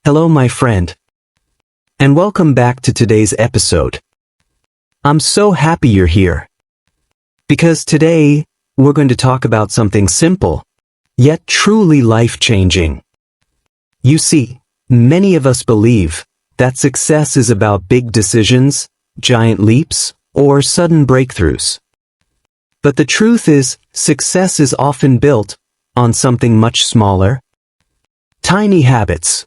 Hello, my friend, and welcome back to today's episode. I'm so happy you're here, because today we're going to talk about something simple, yet truly life-changing. You see, many of us believe that success is about big decisions, giant leaps, or sudden breakthroughs. But the truth is, success is often built on something much smaller. Tiny habits.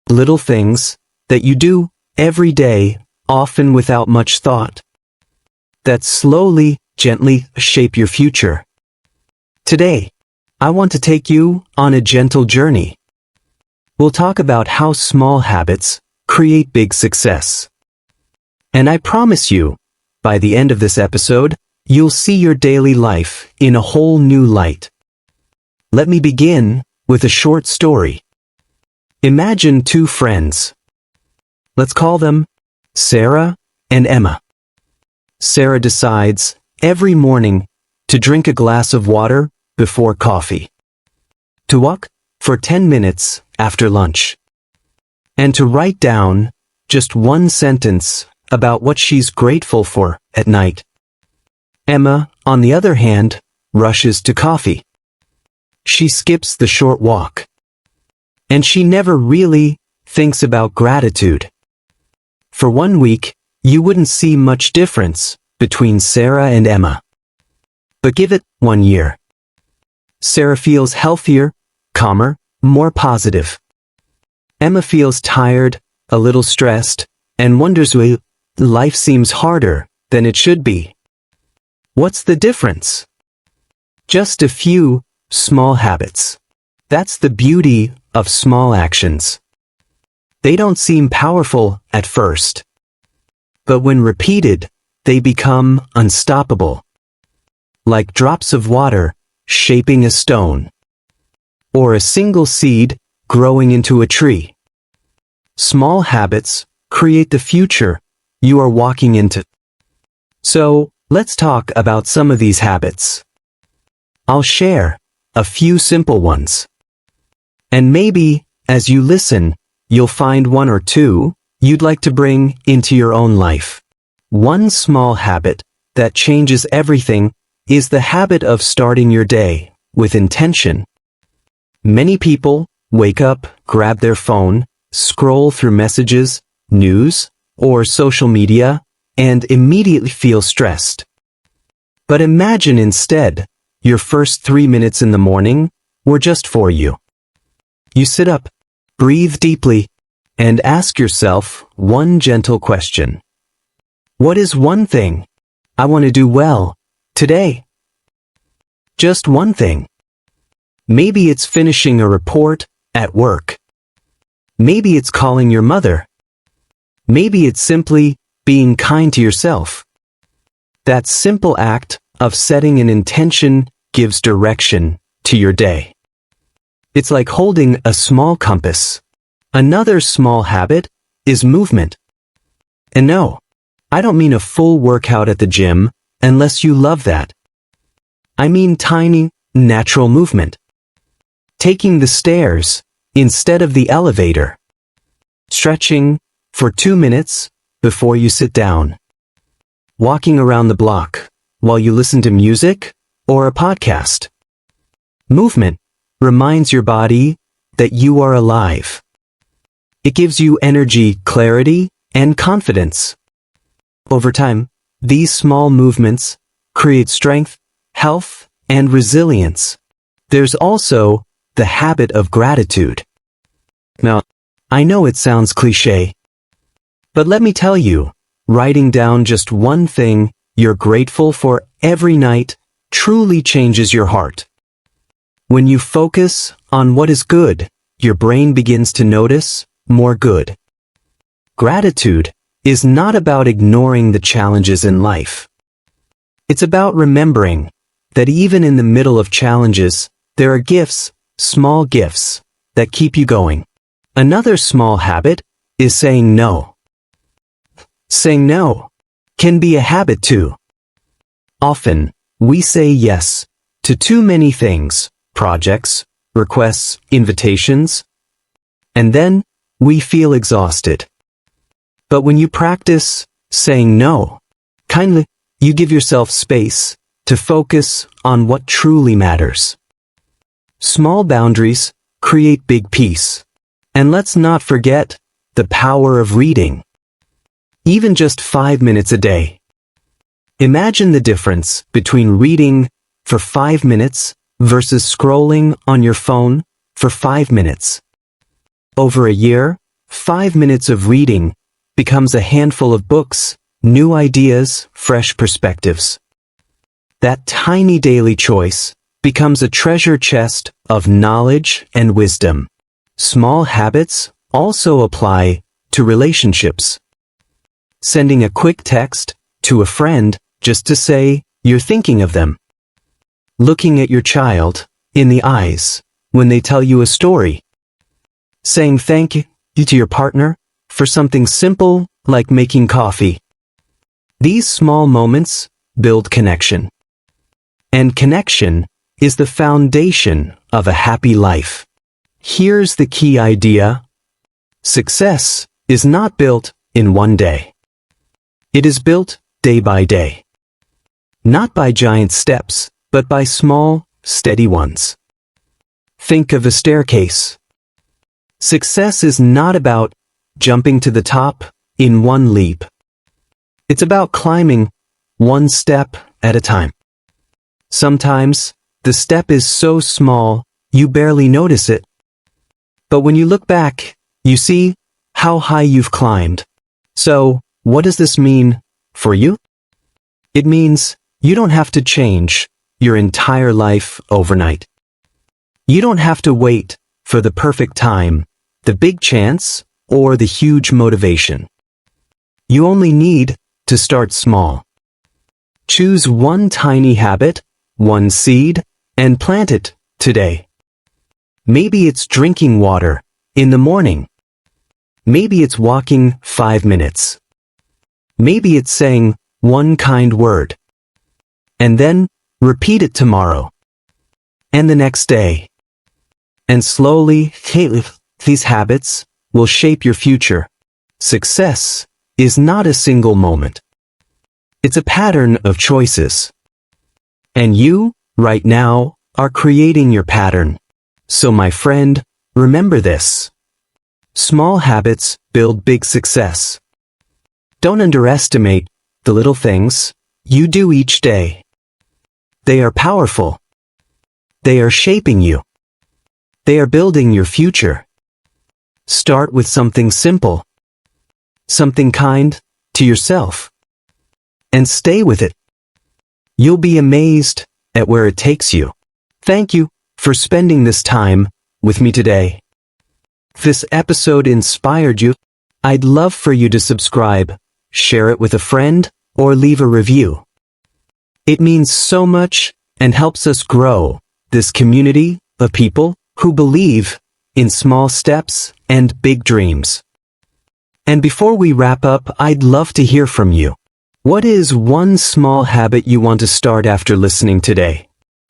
Little things that you do every day, often without much thought, that slowly, gently shape your future. Today, I want to take you on a gentle journey. We'll talk about how small habits create big success. And I promise you, by the end of this episode, you'll see your daily life in a whole new light. Let me begin with a short story. Imagine two friends. Let's call them Sarah and Emma. Sarah decides every morning to drink a glass of water before coffee, to walk for 10 minutes after lunch, and to write down just one sentence about what she's grateful for at night. Emma, on the other hand, rushes to coffee. She skips the short walk, and she never really thinks about gratitude. For 1 week, you wouldn't see much difference between Sarah and Emma. But give it 1 year. Sarah feels healthier, calmer, more positive. Emma feels tired, a little stressed, and wonders why life seems harder than it should be. What's the difference? Just a few small habits. That's the beauty of small actions. They don't seem powerful at first, but when repeated, they become unstoppable. Like drops of water shaping a stone, or a single seed growing into a tree. Small habits create the future you are walking into. So, let's talk about some of these habits. I'll share a few simple ones. And maybe, as you listen, you'll find one or two you'd like to bring into your own life. One small habit that changes everything is the habit of starting your day with intention. Many people wake up, grab their phone, scroll through messages, news, or social media, and immediately feel stressed. But imagine instead, your first 3 minutes in the morning were just for you. You sit up, breathe deeply, and ask yourself one gentle question. What is one thing I want to do well today? Just one thing. Maybe it's finishing a report at work. Maybe it's calling your mother. Maybe it's simply being kind to yourself. That simple act of setting an intention gives direction to your day. It's like holding a small compass. Another small habit is movement. And no, I don't mean a full workout at the gym unless you love that. I mean tiny, natural movement. Taking the stairs instead of the elevator. Stretching for 2 minutes before you sit down. Walking around the block while you listen to music or a podcast. Movement reminds your body that you are alive. It gives you energy, clarity, and confidence. Over time, these small movements create strength, health, and resilience. There's also the habit of gratitude. Now, I know it sounds cliché, but let me tell you, writing down just one thing you're grateful for every night truly changes your heart. When you focus on what is good, your brain begins to notice more good. Gratitude is not about ignoring the challenges in life. It's about remembering that even in the middle of challenges, there are gifts, small gifts, that keep you going. Another small habit is saying no. Saying no can be a habit too. Often, we say yes to too many things, projects, requests, invitations, and then we feel exhausted. But when you practice saying no, kindly, you give yourself space to focus on what truly matters. Small boundaries create big peace. And let's not forget the power of reading. Even just 5 minutes a day. Imagine the difference between reading for 5 minutes versus scrolling on your phone for 5 minutes. Over a year, 5 minutes of reading becomes a handful of books, new ideas, fresh perspectives. That tiny daily choice becomes a treasure chest of knowledge and wisdom. Small habits also apply to relationships. Sending a quick text to a friend just to say you're thinking of them. Looking at your child in the eyes when they tell you a story. Saying thank you to your partner for something simple like making coffee. These small moments build connection. And connection is the foundation of a happy life. Here's the key idea. Success is not built in one day. It is built day by day. Not by giant steps, but by small, steady ones. Think of a staircase. Success is not about jumping to the top in one leap. It's about climbing one step at a time. Sometimes, the step is so small, you barely notice it. But when you look back, you see how high you've climbed. So, what does this mean for you? It means you don't have to change your entire life overnight. You don't have to wait for the perfect time, the big chance, or the huge motivation. You only need to start small. Choose one tiny habit, one seed, and plant it today. Maybe it's drinking water in the morning. Maybe it's walking 5 minutes. Maybe it's saying one kind word. And then repeat it tomorrow. And the next day. And slowly, these habits will shape your future. Success is not a single moment. It's a pattern of choices. And you, right now, are creating your pattern. So my friend, remember this. Small habits build big success. Don't underestimate the little things you do each day. They are powerful. They are shaping you. They are building your future. Start with something simple. Something kind to yourself. And stay with it. You'll be amazed at where it takes you. Thank you for spending this time with me today. If this episode inspired you, I'd love for you to subscribe, share it with a friend, or leave a review. It means so much and helps us grow this community of people who believe in small steps and big dreams. And before we wrap up, I'd love to hear from you. What is one small habit you want to start after listening today?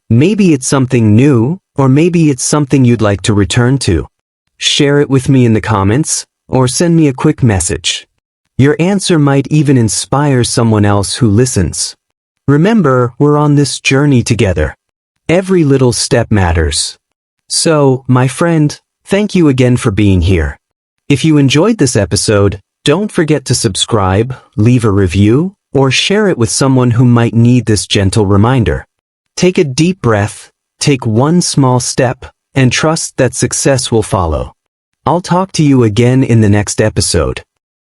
Maybe it's something new, or maybe it's something you'd like to return to. Share it with me in the comments, or send me a quick message. Your answer might even inspire someone else who listens. Remember, we're on this journey together. Every little step matters. So, my friend, thank you again for being here. If you enjoyed this episode, don't forget to subscribe, leave a review, or share it with someone who might need this gentle reminder. Take a deep breath, take one small step, and trust that success will follow. I'll talk to you again in the next episode.